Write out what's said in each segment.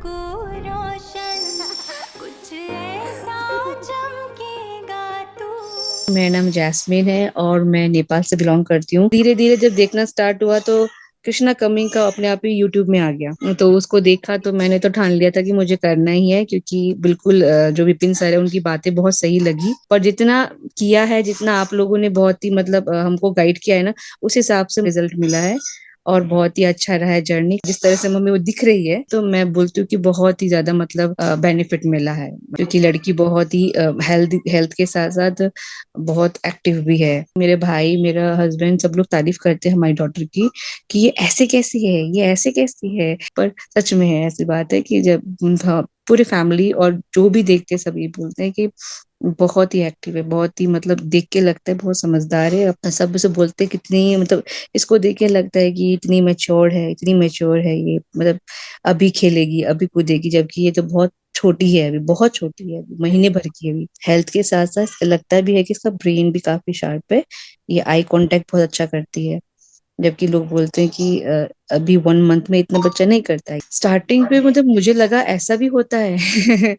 को रोशन कुछ ऐसा चमकेगा तू। मेरा नाम जैस्मिन है और मैं नेपाल से बिलोंग करती हूँ। धीरे धीरे जब देखना स्टार्ट हुआ तो कृष्णा कमिंग का अपने आप ही यूट्यूब में आ गया, तो उसको देखा तो मैंने तो ठान लिया था कि मुझे करना ही है, क्योंकि बिल्कुल जो विपिन सर है उनकी बातें बहुत सही लगी। पर जितना किया है, जितना आप लोगों ने बहुत ही मतलब हमको गाइड किया है ना, उस हिसाब से रिजल्ट मिला है और बहुत ही अच्छा रहा है जर्नी। जिस तरह से मम्मी वो दिख रही है तो मैं बोलती हूँ कि बहुत ही ज्यादा मतलब बेनिफिट मिला है, क्योंकि लड़की बहुत ही हेल्थ हेल्थ के साथ साथ बहुत एक्टिव भी है। मेरे भाई, मेरा हस्बैंड, सब लोग तारीफ करते हैं हमारी डॉटर की कि ये ऐसे कैसी है, ये ऐसे कैसी है। पर सच में है, ऐसी बात है कि जब पूरे फैमिली और जो भी देखते हैं सब ये बोलते हैं कि बहुत ही एक्टिव है, बहुत ही मतलब देख के लगता है बहुत समझदार है। अपना सब से बोलते हैं कितनी मतलब इसको देख के लगता है कि इतनी मैच्योर है, इतनी मैच्योर है ये, मतलब अभी खेलेगी, अभी कूदेगी, जबकि ये तो बहुत छोटी है, अभी बहुत छोटी है, अभी महीने भर की है। अभी हेल्थ के साथ साथ लगता भी है कि इसका ब्रेन भी काफी शार्प है। ये आई कांटेक्ट बहुत अच्छा करती है, जबकि लोग बोलते हैं कि अभी 1 मंथ में इतना बच्चा नहीं करता है। स्टार्टिंग पे मतलब मुझे लगा ऐसा भी होता है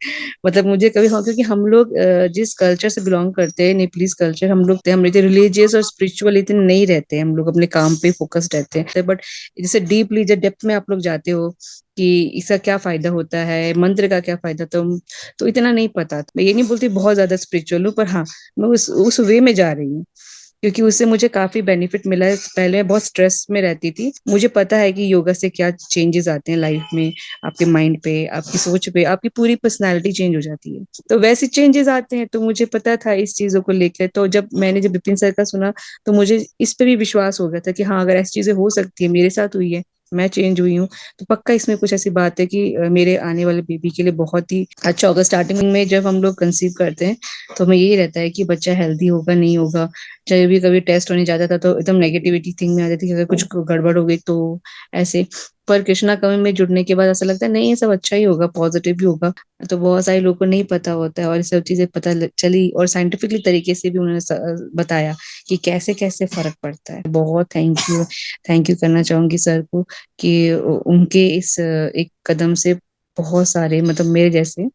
मतलब मुझे कभी हाँ, क्योंकि हम लोग जिस कल्चर से बिलोंग करते हैं, नेपालीज कल्चर, हम लोग रिलीजियस और स्पिरिचुअल इतने नहीं रहते हैं, हम लोग अपने काम पे फोकस्ड रहते हैं। बट जैसे डीपली जब डेप्थ में आप लोग जाते हो कि इसका क्या फायदा होता है, मंत्र का क्या फायदा, तो इतना नहीं पता। मैं ये नहीं बोलती बहुत ज्यादा स्पिरिचुअल हूँ, पर हाँ मैं उस वे में जा रही हूँ, क्योंकि उससे मुझे काफी बेनिफिट मिला है। पहले मैं बहुत स्ट्रेस में रहती थी, मुझे पता है कि योगा से क्या चेंजेस आते हैं लाइफ में, आपके माइंड पे, आपकी सोच पे, आपकी पूरी पर्सनालिटी चेंज हो जाती है, तो वैसे चेंजेस आते हैं। तो मुझे पता था इस चीजों को लेकर, तो जब विपिन सर का सुना तो मुझे इस पे भी विश्वास हो गया था कि हाँ अगर ऐसी चीजें हो सकती है, मेरे साथ हुई है, मैं चेंज हुई हूँ, तो पक्का इसमें कुछ ऐसी बात है कि मेरे आने वाले बेबी के लिए बहुत ही अच्छा होगा। स्टार्टिंग में जब हम लोग कंसीव करते हैं तो हमें यही रहता है कि बच्चा हेल्दी होगा नहीं होगा। जब भी कभी टेस्ट होने जाता था तो एकदम नेगेटिविटी थिंग में आ जाती थी कि अगर कुछ गड़बड़ हो गई तो ऐसे। पर कृष्णा कवि में जुड़ने के बाद ऐसा लगता है नहीं, ये सब अच्छा ही होगा, पॉजिटिव भी होगा। तो बहुत सारे लोगों को नहीं पता होता है और ये सब चीजें पता चली, और साइंटिफिकली तरीके से भी उन्होंने बताया कि कैसे कैसे फर्क पड़ता है। बहुत थैंक यू करना चाहूंगी सर को कि उनके इस एक कदम से बहुत सारे मतलब मेरे जैसे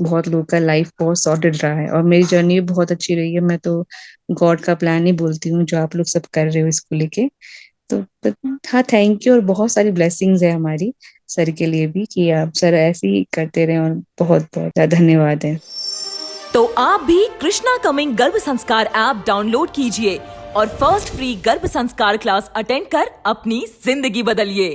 बहुत लोगों का लाइफ बहुत सॉर्टेड रहा है, और मेरी जर्नी भी बहुत अच्छी रही है। मैं तो गॉड का प्लान ही बोलती हूँ जो आप लोग सब कर रहे हो इसको लेके। तो हाँ, थैंक यू। और बहुत सारी ब्लेसिंग्स है हमारी सर के लिए भी कि आप सर ऐसे ही करते रहे, और बहुत बहुत ज्यादा धन्यवाद है। तो आप भी कृष्णा कमिंग गर्भ संस्कार ऐप डाउनलोड कीजिए और फर्स्ट फ्री गर्भ संस्कार क्लास अटेंड कर अपनी जिंदगी बदलिए।